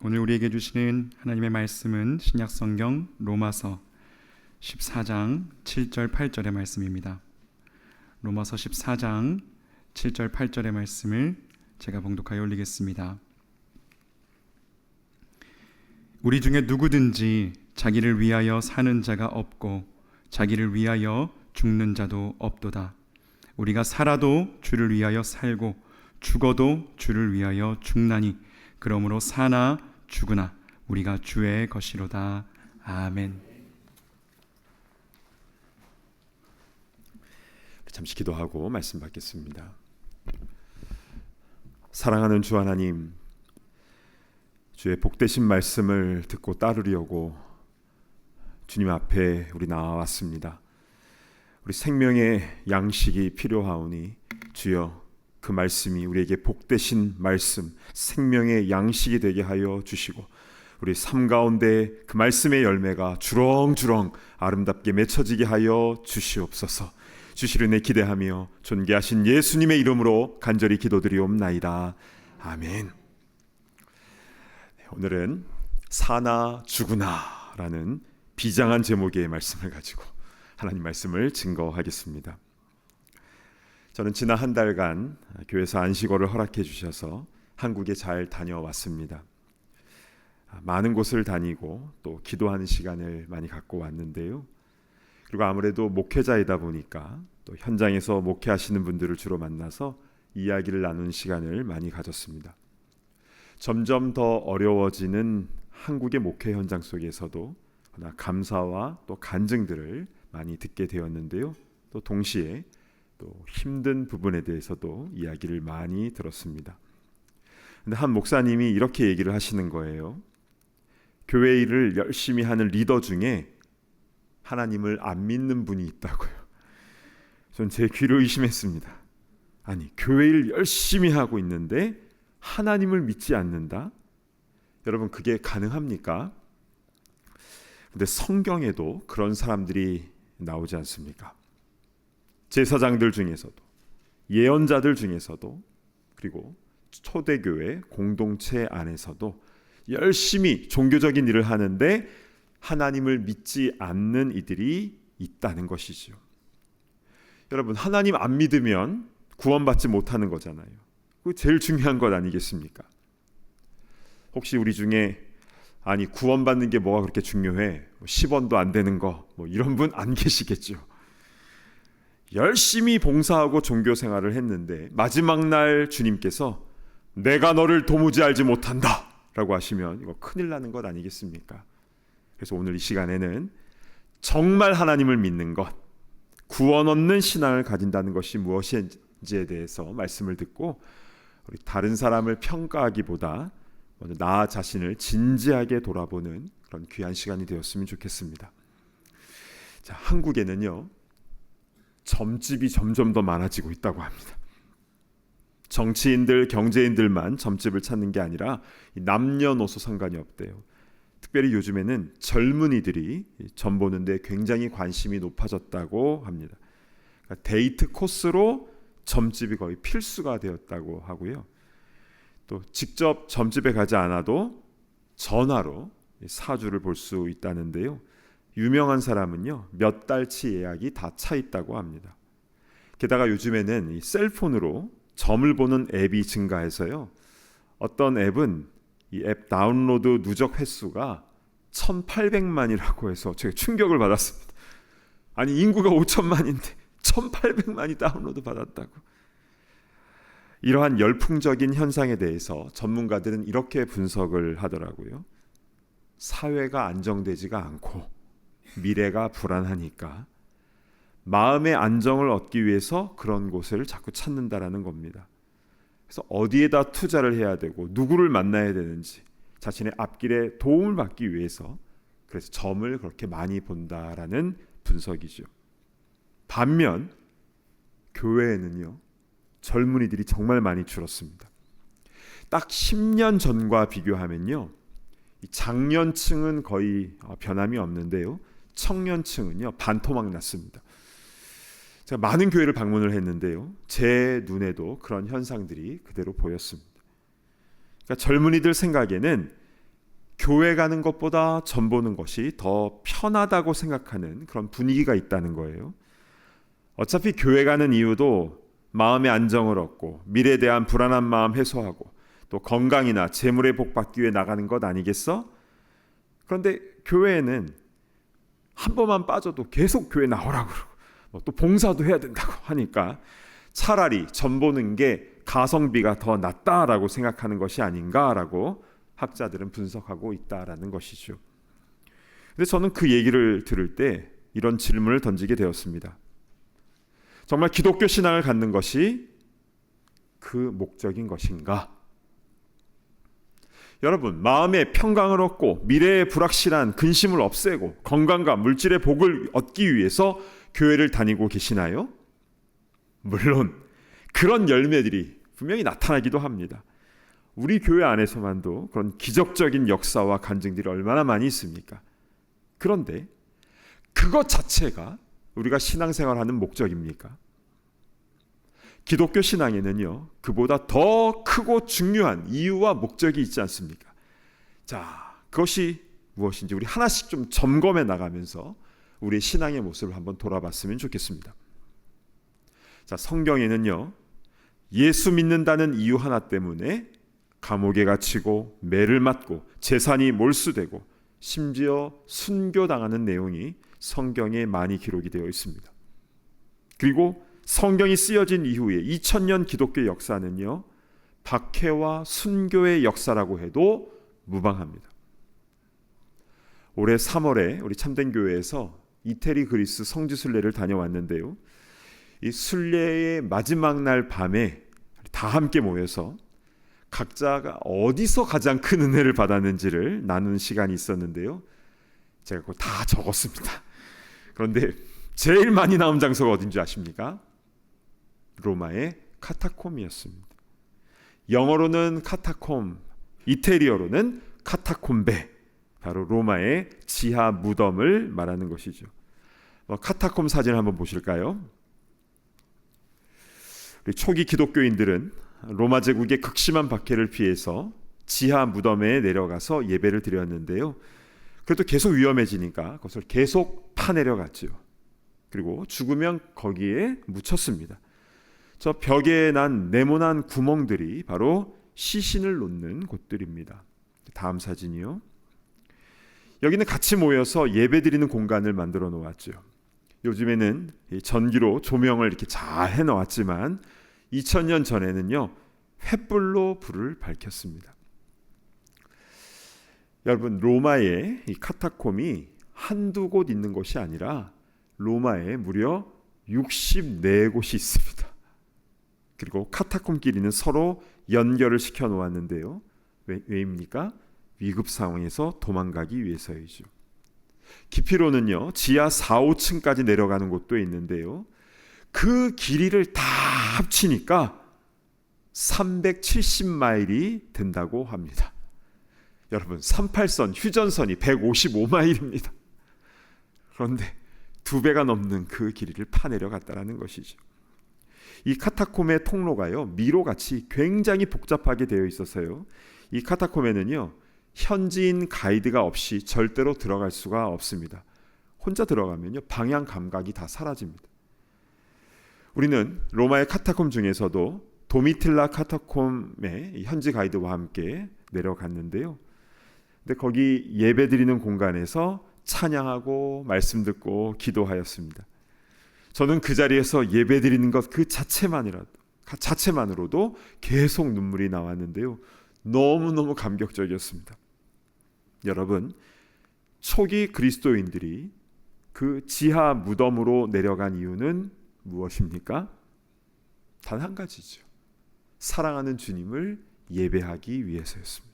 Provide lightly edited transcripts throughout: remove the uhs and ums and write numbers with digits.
오늘 우리에게 주시는 하나님의 말씀은 신약성경 로마서 14장 7절 8절의 말씀입니다. 로마서 14장 7절 8절의 말씀을 제가 봉독하여 올리겠습니다. 우리 중에 누구든지 자기를 위하여 사는 자가 없고 자기를 위하여 죽는 자도 없도다. 우리가 살아도 주를 위하여 살고 죽어도 주를 위하여 죽나니 그러므로 사나 죽으나 우리가 주의 것이로다. 아멘. 잠시 기도하고 말씀 받겠습니다. 사랑하는 주 하나님, 주의 복되신 말씀을 듣고 따르려고 주님 앞에 우리 나와왔습니다. 우리 생명의 양식이 필요하오니 주여 그 말씀이 우리에게 복되신 말씀, 생명의 양식이 되게 하여 주시고 우리 삶 가운데 그 말씀의 열매가 주렁주렁 아름답게 맺혀지게 하여 주시옵소서. 주시를 내 기대하며 존귀하신 예수님의 이름으로 간절히 기도드리옵나이다. 아멘. 오늘은 사나 죽으나 라는 비장한 제목의 말씀을 가지고 하나님 말씀을 증거하겠습니다. 저는 지난 한 달간 교회에서 안식월을 허락해 주셔서 한국에 잘 다녀왔습니다. 많은 곳을 다니고 또 기도하는 시간을 많이 갖고 왔는데요. 그리고 아무래도 목회자이다 보니까 또 현장에서 목회하시는 분들을 주로 만나서 이야기를 나누는 시간을 많이 가졌습니다. 점점 더 어려워지는 한국의 목회 현장 속에서도 감사와 또 간증들을 많이 듣게 되었는데요. 또 동시에 또 힘든 부분에 대해서도 이야기를 많이 들었습니다. 근데 한 목사님이 이렇게 얘기를 하시는 거예요. 교회 일을 열심히 하는 리더 중에 하나님을 안 믿는 분이 있다고요. 전 제 귀를 의심했습니다. 아니, 교회 일 열심히 하고 있는데 하나님을 믿지 않는다? 여러분, 그게 가능합니까? 근데 성경에도 그런 사람들이 나오지 않습니까? 제사장들 중에서도, 예언자들 중에서도, 그리고 초대교회 공동체 안에서도 열심히 종교적인 일을 하는데 하나님을 믿지 않는 이들이 있다는 것이죠. 여러분, 하나님 안 믿으면 구원받지 못하는 거잖아요. 그게 제일 중요한 것 아니겠습니까? 혹시 우리 중에 아니 구원받는 게 뭐가 그렇게 중요해? 10원도 안 되는 거 이런 분 안 계시겠죠. 열심히 봉사하고 종교 생활을 했는데 마지막 날 주님께서 내가 너를 도무지 알지 못한다 라고 하시면 이거 큰일 나는 것 아니겠습니까? 그래서 오늘 이 시간에는 정말 하나님을 믿는 것, 구원 얻는 신앙을 가진다는 것이 무엇인지에 대해서 말씀을 듣고 우리 다른 사람을 평가하기보다 먼저 나 자신을 진지하게 돌아보는 그런 귀한 시간이 되었으면 좋겠습니다. 자, 한국에는요, 점집이 점점 더 많아지고 있다고 합니다. 정치인들, 경제인들만 점집을 찾는 게 아니라 남녀노소 상관이 없대요. 특별히 요즘에는 젊은이들이 점 보는 데 굉장히 관심이 높아졌다고 합니다. 그러니까 데이트 코스로 점집이 거의 필수가 되었다고 하고요. 또 직접 점집에 가지 않아도 전화로 사주를 볼 수 있다는데요. 유명한 사람은요, 몇 달치 예약이 다 차 있다고 합니다. 게다가 요즘에는 이 셀폰으로 점을 보는 앱이 증가해서요. 어떤 앱은 이 앱 다운로드 누적 횟수가 1800만이라고 해서 제가 충격을 받았습니다. 아니, 인구가 5천만인데 1800만이 다운로드 받았다고. 이러한 열풍적인 현상에 대해서 전문가들은 이렇게 분석을 하더라고요. 사회가 안정되지가 않고 미래가 불안하니까 마음의 안정을 얻기 위해서 그런 곳을 자꾸 찾는다라는 겁니다. 그래서 어디에다 투자를 해야 되고 누구를 만나야 되는지 자신의 앞길에 도움을 받기 위해서 그래서 점을 그렇게 많이 본다라는 분석이죠. 반면 교회에는요, 젊은이들이 정말 많이 줄었습니다. 딱 10년 전과 비교하면요, 장년층은 거의 변함이 없는데요, 청년층은요 반토막 났습니다. 제가 많은 교회를 방문을 했는데요, 제 눈에도 그런 현상들이 그대로 보였습니다. 그러니까 젊은이들 생각에는 교회 가는 것보다 전 보는 것이 더 편하다고 생각하는 그런 분위기가 있다는 거예요. 어차피 교회 가는 이유도 마음의 안정을 얻고 미래에 대한 불안한 마음 해소하고 또 건강이나 재물의 복 받기 위해 나가는 것 아니겠어? 그런데 교회에는 한 번만 빠져도 계속 교회 나오라고 그러고 또 봉사도 해야 된다고 하니까 차라리 전 보는 게 가성비가 더 낫다라고 생각하는 것이 아닌가라고 학자들은 분석하고 있다라는 것이죠. 근데 저는 그 얘기를 들을 때 이런 질문을 던지게 되었습니다. 정말 기독교 신앙을 갖는 것이 그 목적인 것인가? 여러분, 마음의 평강을 얻고 미래의 불확실한 근심을 없애고 건강과 물질의 복을 얻기 위해서 교회를 다니고 계시나요? 물론 그런 열매들이 분명히 나타나기도 합니다. 우리 교회 안에서만도 그런 기적적인 역사와 간증들이 얼마나 많이 있습니까? 그런데 그것 자체가 우리가 신앙생활하는 목적입니까? 기독교 신앙에는요, 그보다 더 크고 중요한 이유와 목적이 있지 않습니까? 자, 그것이 무엇인지 우리 하나씩 좀 점검해 나가면서 우리의 신앙의 모습을 한번 돌아봤으면 좋겠습니다. 자, 성경에는요, 예수 믿는다는 이유 하나 때문에 감옥에 갇히고 매를 맞고 재산이 몰수되고 심지어 순교당하는 내용이 성경에 많이 기록이 되어 있습니다. 그리고 성경이 쓰여진 이후에 2000년 기독교 역사는요, 박해와 순교의 역사라고 해도 무방합니다. 올해 3월에 우리 참된교회에서 이태리 그리스 성지순례를 다녀왔는데요, 이 순례의 마지막 날 밤에 다 함께 모여서 각자가 어디서 가장 큰 은혜를 받았는지를 나누는 시간이 있었는데요, 제가 그거 다 적었습니다. 그런데 제일 많이 나온 장소가 어딘지 아십니까? 로마의 카타콤이었습니다. 영어로는 카타콤, 이태리어로는 카타콤베, 바로 로마의 지하 무덤을 말하는 것이죠. 카타콤 사진을 한번 보실까요? 우리 초기 기독교인들은 로마 제국의 극심한 박해를 피해서 지하 무덤에 내려가서 예배를 드렸는데요, 그래도 계속 위험해지니까 그것을 계속 파내려갔죠. 그리고 죽으면 거기에 묻혔습니다. 저 벽에 난 네모난 구멍들이 바로 시신을 놓는 곳들입니다. 다음 사진이요. 여기는 같이 모여서 예배드리는 공간을 만들어 놓았죠. 요즘에는 전기로 조명을 이렇게 잘 해놓았지만 2000년 전에는요, 횃불로 불을 밝혔습니다. 여러분, 로마의 이 카타콤이 한두 곳 있는 것이 아니라 로마에 무려 64곳이 있습니다. 그리고 카타콤끼리는 서로 연결을 시켜 놓았는데요. 왜입니까? 위급 상황에서 도망가기 위해서이죠. 깊이로는요, 지하 4, 5층까지 내려가는 곳도 있는데요, 그 길이를 다 합치니까 370마일이 된다고 합니다. 여러분, 38선 휴전선이 155마일입니다. 그런데 2배가 넘는 그 길이를 파내려갔다는 것이죠. 이 카타콤의 통로가요, 미로같이 굉장히 복잡하게 되어 있어서요, 이 카타콤에는요, 현지인 가이드가 없이 절대로 들어갈 수가 없습니다. 혼자 들어가면요, 방향 감각이 다 사라집니다. 우리는 로마의 카타콤 중에서도 도미틸라 카타콤의 현지 가이드와 함께 내려갔는데요, 근데 거기 예배드리는 공간에서 찬양하고 말씀 듣고 기도하였습니다. 저는 그 자리에서 예배드리는 것 그 자체만으로도 계속 눈물이 나왔는데요, 너무너무 감격적이었습니다. 여러분, 초기 그리스도인들이 그 지하 무덤으로 내려간 이유는 무엇입니까? 단 한 가지죠. 사랑하는 주님을 예배하기 위해서였습니다.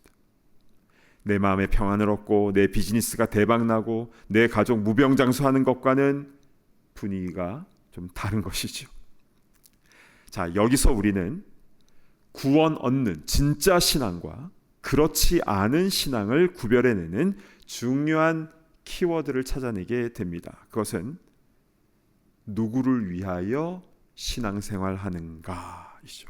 내 마음의 평안을 얻고 내 비즈니스가 대박나고 내 가족 무병장수하는 것과는 분위기가 좀 다른 것이죠. 자, 여기서 우리는 구원 얻는 진짜 신앙과 그렇지 않은 신앙을 구별해내는 중요한 키워드를 찾아내게 됩니다. 그것은 누구를 위하여 신앙생활하는가이죠.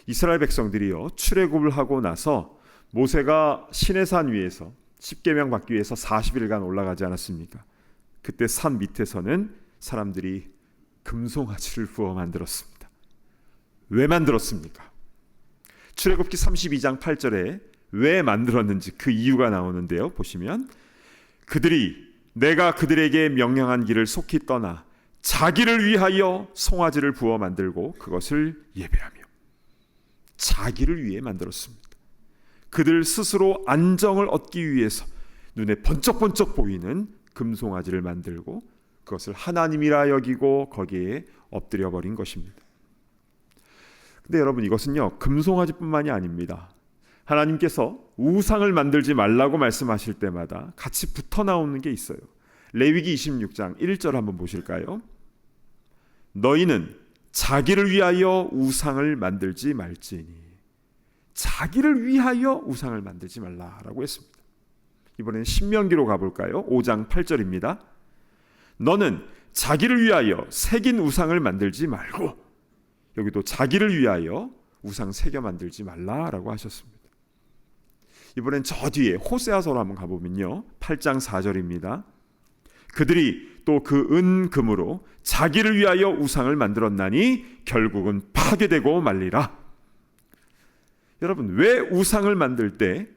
이스라엘 백성들이요, 출애굽을 하고 나서 모세가 시내산 위에서 십계명 받기 위해서 40일간 올라가지 않았습니까? 그때 산 밑에서는 사람들이 금송아지를 부어 만들었습니다. 왜 만들었습니까? 출애굽기 32장 8절에 왜 만들었는지 그 이유가 나오는데요. 보시면 그들이 내가 그들에게 명령한 길을 속히 떠나 자기를 위하여 송아지를 부어 만들고 그것을 예배하며, 자기를 위해 만들었습니다. 그들 스스로 안정을 얻기 위해서 눈에 번쩍번쩍 보이는 금송아지를 만들고 그것을 하나님이라 여기고 거기에 엎드려 버린 것입니다. 근데 여러분, 이것은요 금송아지뿐만이 아닙니다. 하나님께서 우상을 만들지 말라고 말씀하실 때마다 같이 붙어 나오는 게 있어요. 레위기 26장 1절 한번 보실까요? 너희는 자기를 위하여 우상을 만들지 말지니. 자기를 위하여 우상을 만들지 말라라고 했습니다. 이번에는 신명기로 가볼까요? 5장 8절입니다. 너는 자기를 위하여 새긴 우상을 만들지 말고, 여기도 자기를 위하여 우상 새겨 만들지 말라라고 하셨습니다. 이번엔 저 뒤에 호세아서로 한번 가보면요, 8장 4절입니다. 그들이 또 그 은금으로 자기를 위하여 우상을 만들었나니 결국은 파괴되고 말리라. 여러분, 왜 우상을 만들 때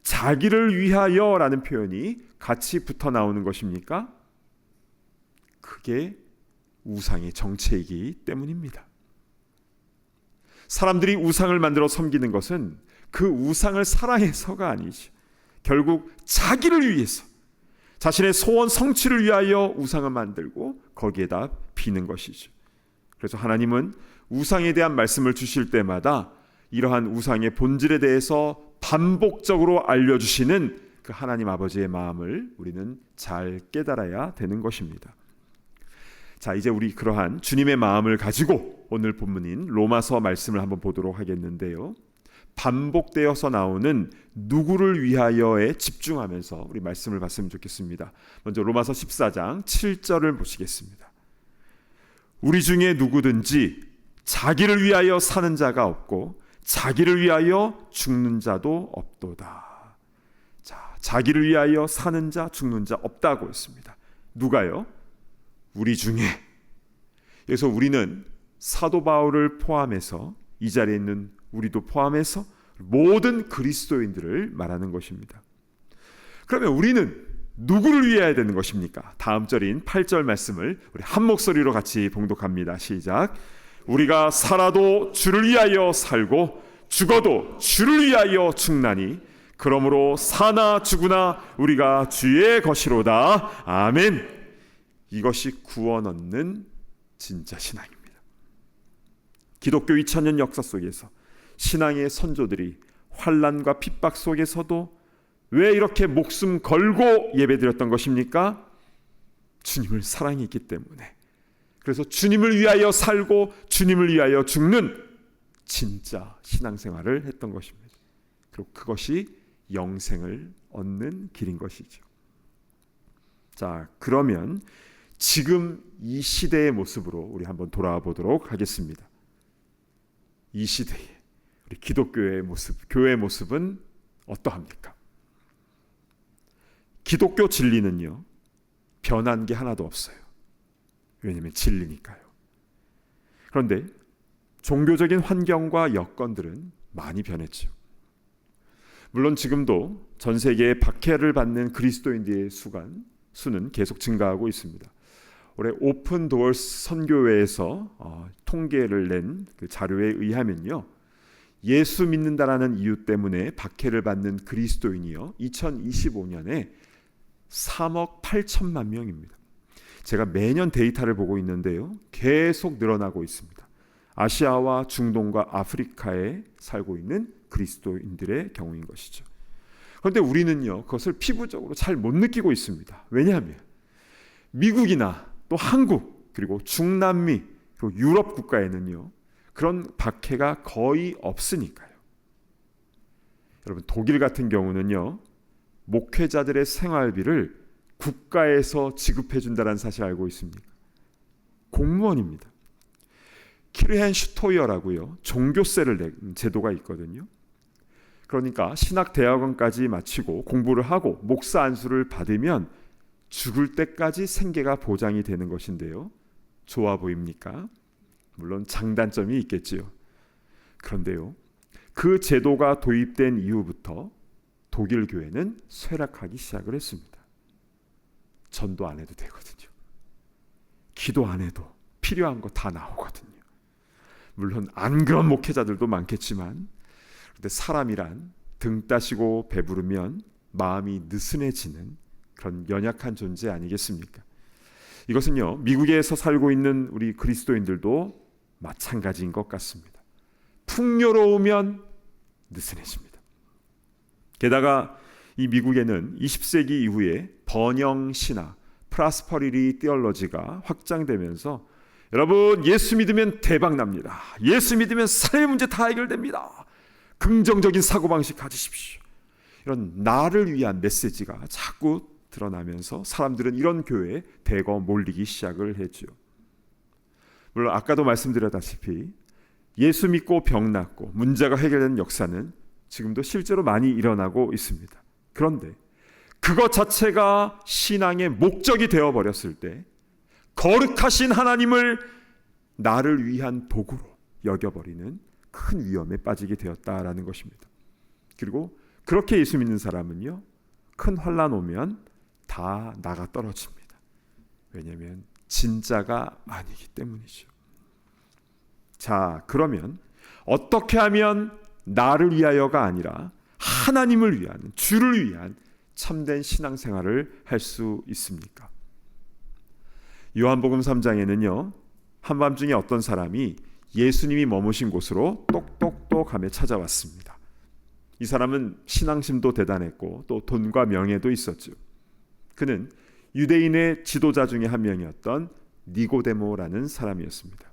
자기를 위하여라는 표현이 같이 붙어 나오는 것입니까? 그게 우상의 정체이기 때문입니다. 사람들이 우상을 만들어 섬기는 것은 그 우상을 사랑해서가 아니죠. 결국 자기를 위해서, 자신의 소원 성취를 위하여 우상을 만들고 거기에다 비는 것이죠. 그래서 하나님은 우상에 대한 말씀을 주실 때마다 이러한 우상의 본질에 대해서 반복적으로 알려주시는 그 하나님 아버지의 마음을 우리는 잘 깨달아야 되는 것입니다. 자, 이제 우리 그러한 주님의 마음을 가지고 오늘 본문인 로마서 말씀을 한번 보도록 하겠는데요. 반복되어서 나오는 누구를 위하여에 집중하면서 우리 말씀을 봤으면 좋겠습니다. 먼저 로마서 14장 7절을 보시겠습니다. 우리 중에 누구든지 자기를 위하여 사는 자가 없고 자기를 위하여 죽는 자도 없도다. 자, 자기를 위하여 사는 자, 죽는 자 없다고 했습니다. 누가요? 우리 중에. 그래서 우리는 사도 바울을 포함해서, 이 자리에 있는 우리도 포함해서 모든 그리스도인들을 말하는 것입니다. 그러면 우리는 누구를 위해야 되는 것입니까? 다음 절인 8절 말씀을 우리 한 목소리로 같이 봉독합니다. 시작. 우리가 살아도 주를 위하여 살고 죽어도 주를 위하여 죽나니 그러므로 사나 죽으나 우리가 주의 것이로다. 아멘. 이것이 구원 얻는 진짜 신앙입니다. 기독교 2000년 역사 속에서 신앙의 선조들이 환난과 핍박 속에서도 왜 이렇게 목숨 걸고 예배드렸던 것입니까? 주님을 사랑했기 때문에. 그래서 주님을 위하여 살고 주님을 위하여 죽는 진짜 신앙생활을 했던 것입니다. 그리고 그것이 영생을 얻는 길인 것이죠. 자, 그러면 지금 이 시대의 모습으로 우리 한번 돌아와 보도록 하겠습니다. 이 시대에 우리 기독교의 모습, 교회의 모습은 어떠합니까? 기독교 진리는요, 변한 게 하나도 없어요. 왜냐하면 진리니까요. 그런데 종교적인 환경과 여건들은 많이 변했죠. 물론 지금도 전 세계에 박해를 받는 그리스도인들의 수는 계속 증가하고 있습니다. 올해 오픈 도어스 선교회에서 통계를 낸 그 자료에 의하면요, 예수 믿는다라는 이유 때문에 박해를 받는 그리스도인이요 2025년에 3억 8천만 명입니다. 제가 매년 데이터를 보고 있는데요, 계속 늘어나고 있습니다. 아시아와 중동과 아프리카에 살고 있는 그리스도인들의 경우인 것이죠. 그런데 우리는요, 그것을 피부적으로 잘 못 느끼고 있습니다. 왜냐하면 미국이나 또 한국, 그리고 중남미, 그리고 유럽 국가에는요, 그런 박해가 거의 없으니까요. 여러분, 독일 같은 경우는요, 목회자들의 생활비를 국가에서 지급해 준다는 사실 알고 있습니까? 공무원입니다. 키르헨 슈토이어라고요, 종교세를 낸 제도가 있거든요. 그러니까 신학대학원까지 마치고 공부를 하고 목사 안수를 받으면 죽을 때까지 생계가 보장이 되는 것인데요. 좋아 보입니까? 물론 장단점이 있겠지요. 그런데요, 그 제도가 도입된 이후부터 독일 교회는 쇠락하기 시작을 했습니다. 전도 안 해도 되거든요. 기도 안 해도 필요한 거 다 나오거든요. 물론 안 그런 목회자들도 많겠지만, 근데 사람이란 등 따시고 배부르면 마음이 느슨해지는 그런 연약한 존재 아니겠습니까? 이것은요, 미국에서 살고 있는 우리 그리스도인들도 마찬가지인 것 같습니다. 풍요로우면 느슨해집니다. 게다가 이 미국에는 20세기 이후에 번영 신화, 프라스퍼리티 티올로지가 확장되면서 여러분, 예수 믿으면 대박 납니다. 예수 믿으면 삶의 문제 다 해결됩니다. 긍정적인 사고방식 가지십시오. 이런 나를 위한 메시지가 자꾸 드러나면서 사람들은 이런 교회에 대거 몰리기 시작을 했죠. 물론 아까도 말씀드렸다시피 예수 믿고 병 낫고 문제가 해결되는 역사는 지금도 실제로 많이 일어나고 있습니다. 그런데 그것 자체가 신앙의 목적이 되어버렸을 때 거룩하신 하나님을 나를 위한 도구로 여겨버리는 큰 위험에 빠지게 되었다라는 것입니다. 그리고 그렇게 예수 믿는 사람은요, 큰 환난 오면 다 나가 떨어집니다. 왜냐하면 진짜가 아니기 때문이죠. 자, 그러면 어떻게 하면 나를 위하여가 아니라 하나님을 위한, 주를 위한 참된 신앙생활을 할 수 있습니까? 요한복음 3장에는요, 한밤중에 어떤 사람이 예수님이 머무신 곳으로 똑똑똑하며 찾아왔습니다. 이 사람은 신앙심도 대단했고 또 돈과 명예도 있었죠. 그는 유대인의 지도자 중에 한 명이었던 니고데모라는 사람이었습니다.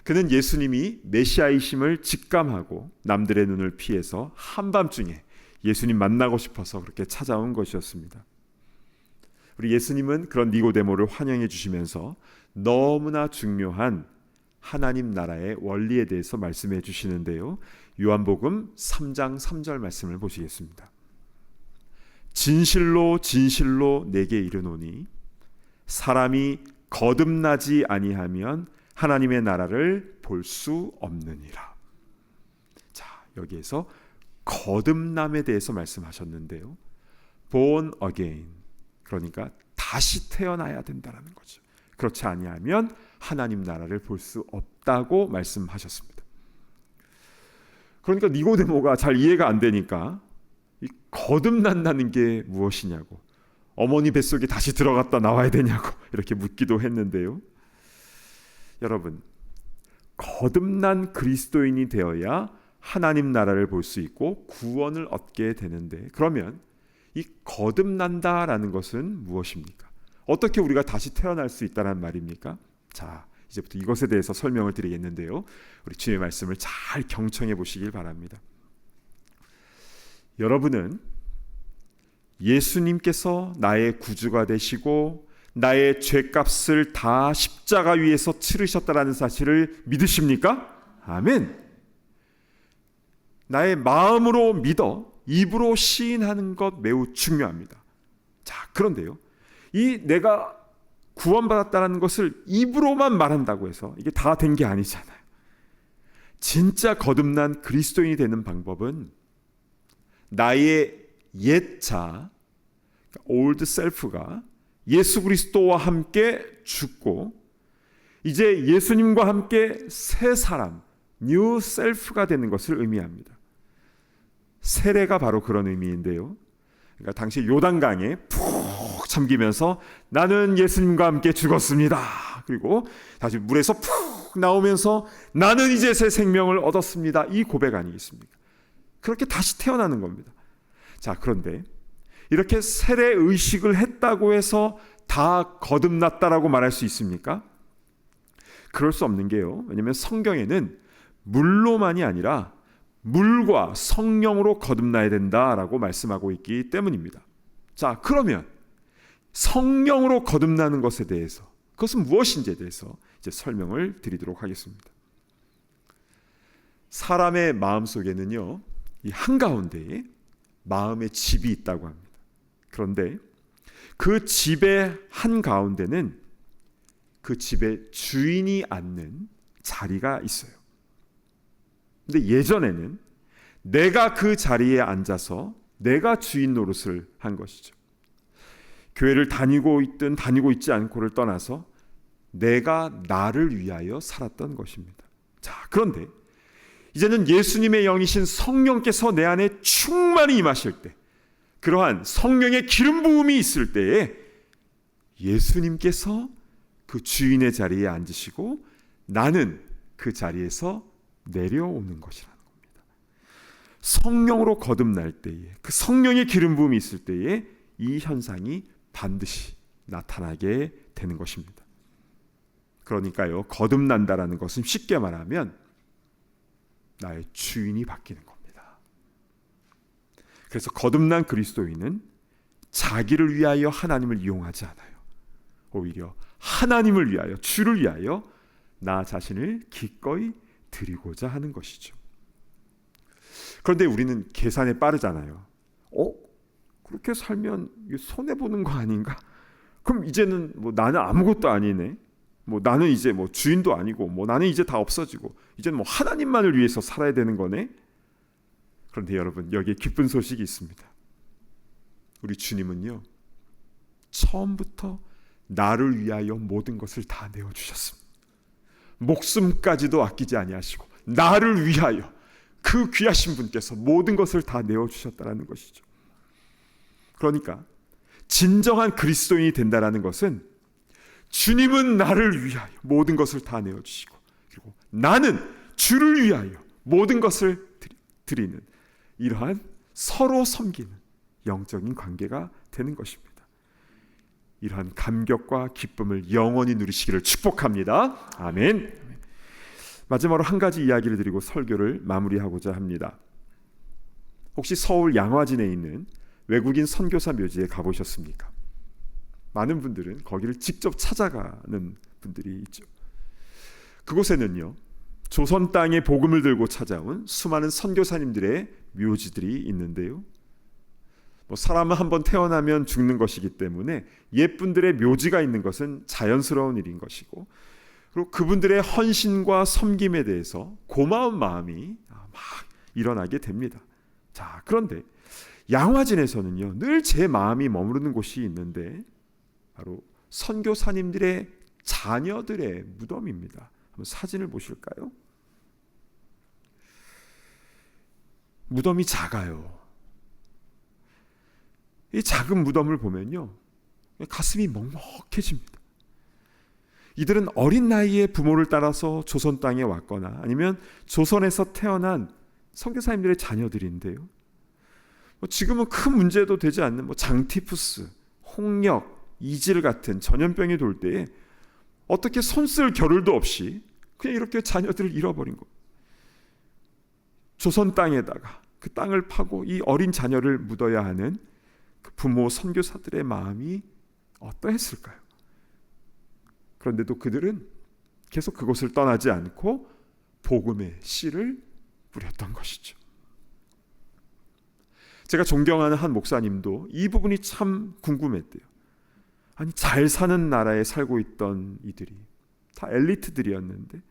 그는 예수님이 메시아이심을 직감하고 남들의 눈을 피해서 한밤중에 예수님 만나고 싶어서 그렇게 찾아온 것이었습니다. 우리 예수님은 그런 니고데모를 환영해 주시면서 너무나 중요한 하나님 나라의 원리에 대해서 말씀해 주시는데요. 요한복음 3장 3절 말씀을 보시겠습니다. 진실로 진실로 내게 이르노니 사람이 거듭나지 아니하면 하나님의 나라를 볼 수 없느니라. 자, 여기에서 거듭남에 대해서 말씀하셨는데요. born again, 그러니까 다시 태어나야 된다는 거죠. 그렇지 아니하면 하나님 나라를 볼 수 없다고 말씀하셨습니다. 그러니까 니고데모가 잘 이해가 안 되니까 이 거듭난다는 게 무엇이냐고, 어머니 뱃속에 다시 들어갔다 나와야 되냐고 이렇게 묻기도 했는데요. 여러분, 거듭난 그리스도인이 되어야 하나님 나라를 볼 수 있고 구원을 얻게 되는데, 그러면 이 거듭난다라는 것은 무엇입니까? 어떻게 우리가 다시 태어날 수 있다는 말입니까? 자, 이제부터 이것에 대해서 설명을 드리겠는데요. 우리 주의 말씀을 잘 경청해 보시길 바랍니다. 여러분은 예수님께서 나의 구주가 되시고 나의 죄값을 다 십자가 위에서 치르셨다라는 사실을 믿으십니까? 아멘. 나의 마음으로 믿어 입으로 시인하는 것 매우 중요합니다. 자, 그런데요, 이 내가 구원받았다는 것을 입으로만 말한다고 해서 이게 다 된 게 아니잖아요. 진짜 거듭난 그리스도인이 되는 방법은 나의 옛자, old self가 예수 그리스도와 함께 죽고 이제 예수님과 함께 새 사람, new self가 되는 것을 의미합니다. 세례가 바로 그런 의미인데요. 그러니까 당시 요단강에 푹 잠기면서 나는 예수님과 함께 죽었습니다. 그리고 다시 물에서 푹 나오면서 나는 이제 새 생명을 얻었습니다. 이 고백 아니겠습니까? 그렇게 다시 태어나는 겁니다. 자, 그런데 이렇게 세례 의식을 했다고 해서 다 거듭났다라고 말할 수 있습니까? 그럴 수 없는 게요. 왜냐하면 성경에는 물로만이 아니라 물과 성령으로 거듭나야 된다라고 말씀하고 있기 때문입니다. 자, 그러면 성령으로 거듭나는 것에 대해서, 그것은 무엇인지에 대해서 이제 설명을 드리도록 하겠습니다. 사람의 마음속에는요, 이 한가운데에 마음의 집이 있다고 합니다. 그런데 그 집의 한가운데는 그 집의 주인이 앉는 자리가 있어요. 근데 예전에는 내가 그 자리에 앉아서 내가 주인 노릇을 한 것이죠. 교회를 다니고 있든 다니고 있지 않고를 떠나서 내가 나를 위하여 살았던 것입니다. 자, 그런데 이제는 예수님의 영이신 성령께서 내 안에 충만히 임하실 때, 그러한 성령의 기름 부음이 있을 때에 예수님께서 그 주인의 자리에 앉으시고 나는 그 자리에서 내려오는 것이라는 겁니다. 성령으로 거듭날 때에, 그 성령의 기름 부음이 있을 때에 이 현상이 반드시 나타나게 되는 것입니다. 그러니까요, 거듭난다라는 것은 쉽게 말하면 나의 주인이 바뀌는 겁니다. 그래서 거듭난 그리스도인은 자기를 위하여 하나님을 이용하지 않아요. 오히려 하나님을 위하여, 주를 위하여 나 자신을 기꺼이 드리고자 하는 것이죠. 그런데 우리는 계산에 빠르잖아요. 그렇게 살면 손해보는 거 아닌가? 그럼 이제는 나는 아무것도 아니네. 나는 이제 주인도 아니고 나는 이제 다 없어지고 이제는 하나님만을 위해서 살아야 되는 거네. 그런데 여러분, 여기에 기쁜 소식이 있습니다. 우리 주님은요, 처음부터 나를 위하여 모든 것을 다 내어주셨습니다. 목숨까지도 아끼지 아니하시고 나를 위하여 그 귀하신 분께서 모든 것을 다 내어주셨다는 것이죠. 그러니까 진정한 그리스도인이 된다는 것은 주님은 나를 위하여 모든 것을 다 내어주시고, 그리고 나는 주를 위하여 모든 것을 드리는 이러한 서로 섬기는 영적인 관계가 되는 것입니다. 이러한 감격과 기쁨을 영원히 누리시기를 축복합니다. 아멘. 마지막으로 한 가지 이야기를 드리고 설교를 마무리하고자 합니다. 혹시 서울 양화진에 있는 외국인 선교사 묘지에 가보셨습니까? 많은 분들은 거기를 직접 찾아가는 분들이 있죠. 그곳에는요, 조선 땅에 복음을 들고 찾아온 수많은 선교사님들의 묘지들이 있는데요, 사람은 한번 태어나면 죽는 것이기 때문에 옛분들의 묘지가 있는 것은 자연스러운 일인 것이고, 그리고 그분들의 헌신과 섬김에 대해서 고마운 마음이 막 일어나게 됩니다. 자, 그런데 양화진에서는요, 늘 제 마음이 머무르는 곳이 있는데 바로 선교사님들의 자녀들의 무덤입니다. 한번 사진을 보실까요? 무덤이 작아요. 이 작은 무덤을 보면요, 가슴이 먹먹해집니다. 이들은 어린 나이에 부모를 따라서 조선 땅에 왔거나 아니면 조선에서 태어난 선교사님들의 자녀들인데요, 지금은 큰 문제도 되지 않는 장티푸스, 홍역, 이질 같은 전염병이 돌 때에 어떻게 손쓸 겨를도 없이 그냥 이렇게 자녀들을 잃어버린 것. 조선 땅에다가 그 땅을 파고 이 어린 자녀를 묻어야 하는 그 부모 선교사들의 마음이 어떠했을까요? 그런데도 그들은 계속 그곳을 떠나지 않고 복음의 씨를 뿌렸던 것이죠. 제가 존경하는 한 목사님도 이 부분이 참 궁금했대요. 아니, 잘 사는 나라에 살고 있던 이들이 다 엘리트들이었는데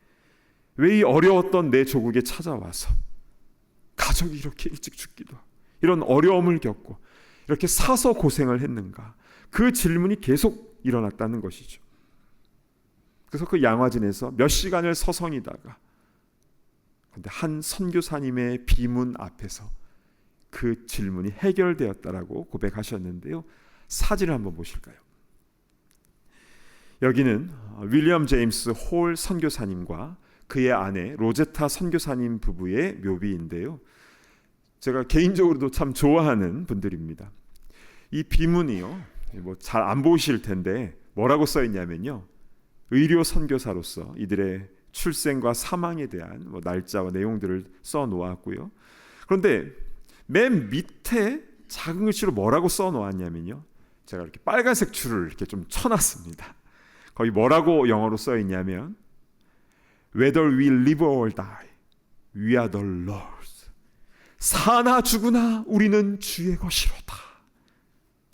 왜 이 어려웠던 내 조국에 찾아와서 가족이 이렇게 일찍 죽기도 하고 이런 어려움을 겪고 이렇게 사서 고생을 했는가? 그 질문이 계속 일어났다는 것이죠. 그래서 그 양화진에서 몇 시간을 서성이다가 근데 한 선교사님의 비문 앞에서 그 질문이 해결되었다라고 고백하셨는데요, 사진을 한번 보실까요? 여기는 윌리엄 제임스 홀 선교사님과 그의 아내 로제타 선교사님 부부의 묘비인데요, 제가 개인적으로도 참 좋아하는 분들입니다. 이 비문이요, 잘 안 보이실 텐데 뭐라고 써 있냐면요, 의료 선교사로서 이들의 출생과 사망에 대한 날짜와 내용들을 써 놓았고요. 그런데 맨 밑에 작은 글씨로 뭐라고 써 놓았냐면요, 제가 이렇게 빨간색 줄을 이렇게 좀 쳐놨습니다. 거기 뭐라고 영어로 써 있냐면 Whether we live or die, we are the Lord's. 사나 죽으나 우리는 주의 것이로다.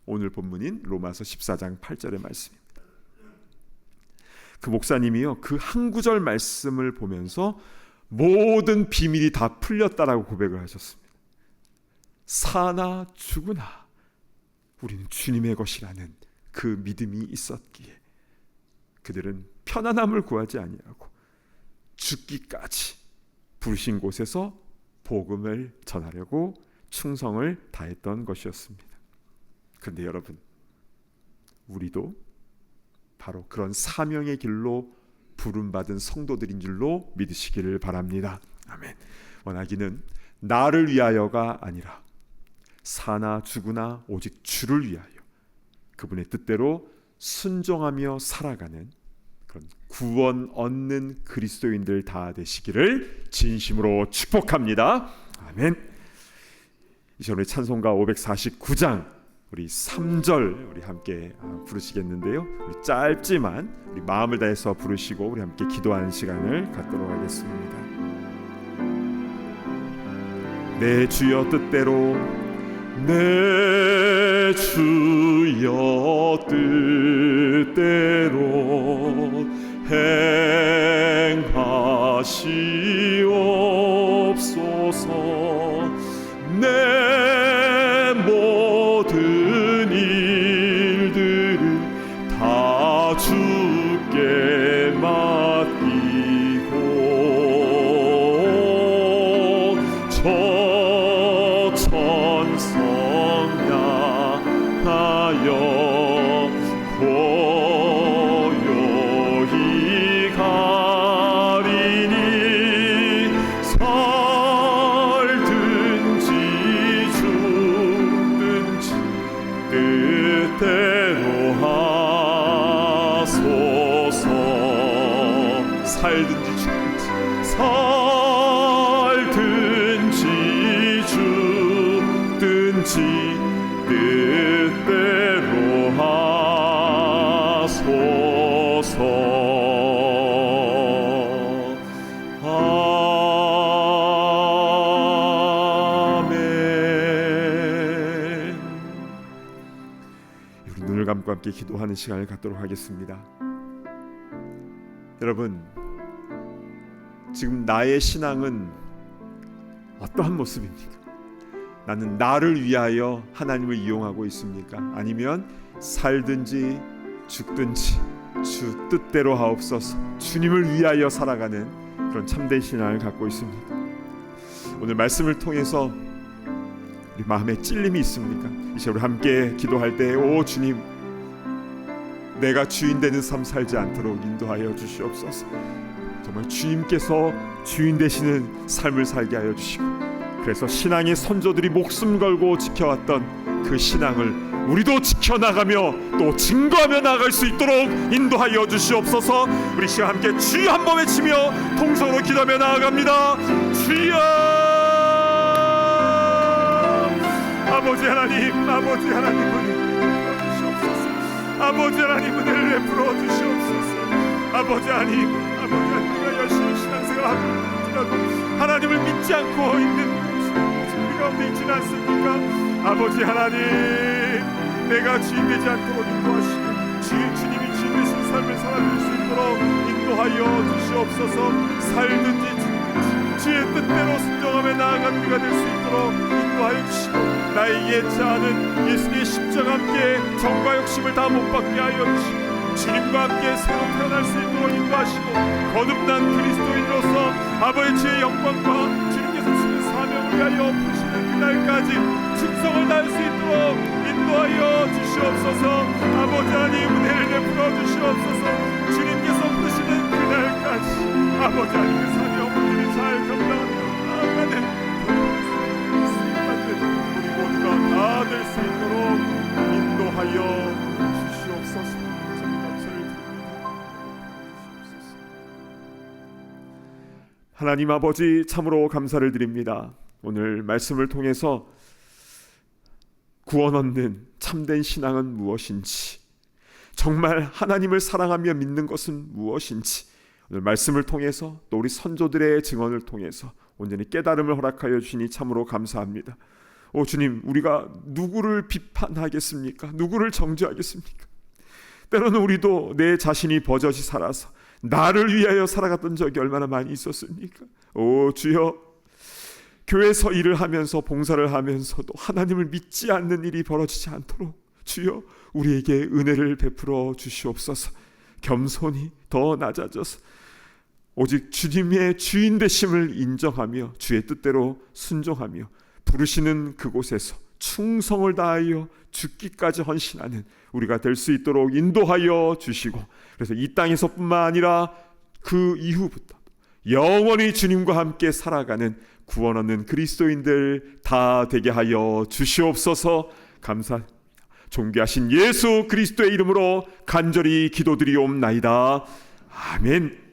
오늘 본문인 로마서 14장 8절의 말씀입니다. 그 목사님이요, 그 한 구절 말씀을 보면서 모든 비밀이 다 풀렸다라고 고백을 하셨습니다. 사나 죽으나 우리는 주님의 것이라는 그 믿음이 있었기에 그들은 편안함을 구하지 아니하고 죽기까지 부르신 곳에서 복음을 전하려고 충성을 다했던 것이었습니다. 그런데 여러분, 우리도 바로 그런 사명의 길로 부름받은 성도들인 줄로 믿으시기를 바랍니다. 아멘. 원하기는 나를 위하여가 아니라 사나 죽으나 오직 주를 위하여 그분의 뜻대로 순종하며 살아가는 그런 구원 얻는 그리스도인들 다 되시기를 진심으로 축복합니다. 아멘. 이제 우리 찬송가 549장 우리 3절 우리 함께 부르시겠는데요. 우리 짧지만 우리 마음을 다해서 부르시고 우리 함께 기도하는 시간을 갖도록 하겠습니다. 내 주여 뜻대로 내 주여 뜻대로 행하시옵소서. 내 모든 일들을 다 주께 맡기고 저 천성 향하여 고요히 가리니 살든지 죽든지 뜻대로 하소서. 살든지 죽든지 살든지 죽든지 뜻대로 하소서. 아멘. 우리 눈을 감고 함께 기도하는 시간을 갖도록 하겠습니다. 여러분, 지금 나의 신앙은 어떠한 모습입니까? 나는 나를 위하여 하나님을 이용하고 있습니까? 아니면 살든지 죽든지 주 뜻대로 하옵소서, 주님을 위하여 살아가는 그런 참된 신앙을 갖고 있습니까? 오늘 말씀을 통해서 우리 마음에 찔림이 있습니까? 이제 우리 함께 기도할 때, 오 주님, 내가 주인 되는 삶 살지 않도록 인도하여 주시옵소서. 정말 주님께서 주인 되시는 삶을 살게 하여 주시고, 그래서 신앙의 선조들이 목숨 걸고 지켜왔던 그 신앙을 우리도 지켜나가며 또 증거하며 나아갈 수 있도록 인도하여 주시옵소서. 우리 시간 함께 주여 한번 외치며 통성으로 기도하며 나아갑니다. 주여! 아버지 하나님, 아버지 하나님 은혜 베풀어 주시옵소서. 아버지 하나님 은혜를 베풀어 주시옵소서. 아버지 하나님, 우리가 열심히 신앙생활하고 하나님을 믿지 않고 있는 우리 가운데 있지는 않습니까? 아버지 하나님, 내가 주인 되지 않도록 인도하시고 주님이 주인 되신 삶을 살아갈 수 있도록 인도하여 주시옵소서. 살든지 죽든지 주의 뜻대로 순종하며 나아가는 우리가 될 수 있도록 인도하여 주시고, 나의 옛자는 예수님의 십자가 함께 정과 욕심을 다 못 받게 하여 주시고, 주님과 함께 새로 태어날 수 있도록 인도하시고, 거듭난 그리스도인으로서 아버지의 주의 영광과 주님께서 주신 사명을 위하여 부르시는 그날까지 충성을 다할 수 있도록 인도하여 주시옵소서. 아버지 하나님 은혜를 베풀어 주시옵소서. 주님께서 부르시는 그날까지 아버지 하나님의 사명을 잘 감당하며 나아가는 우리 모두가 다 될 수 있도록 인도하여 주시옵소서. 하나님 아버지, 참으로 감사를 드립니다. 오늘 말씀을 통해서 구원 얻는 참된 신앙은 무엇인지, 정말 하나님을 사랑하며 믿는 것은 무엇인지 오늘 말씀을 통해서 또 우리 선조들의 증언을 통해서 온전히 깨달음을 허락하여 주시니 참으로 감사합니다. 오 주님, 우리가 누구를 비판하겠습니까? 누구를 정죄하겠습니까? 때로는 우리도 내 자신이 버젓이 살아서 나를 위하여 살아갔던 적이 얼마나 많이 있었습니까? 오 주여, 교회에서 일을 하면서 봉사를 하면서도 하나님을 믿지 않는 일이 벌어지지 않도록 주여 우리에게 은혜를 베풀어 주시옵소서. 겸손히 더 낮아져서 오직 주님의 주인 되심을 인정하며 주의 뜻대로 순종하며 부르시는 그곳에서 충성을 다하여 죽기까지 헌신하는 우리가 될 수 있도록 인도하여 주시고, 그래서 이 땅에서뿐만 아니라 그 이후부터 영원히 주님과 함께 살아가는 구원 얻는 그리스도인들 다 되게 하여 주시옵소서. 감사합니다. 존귀하신 예수 그리스도의 이름으로 간절히 기도드리옵나이다. 아멘.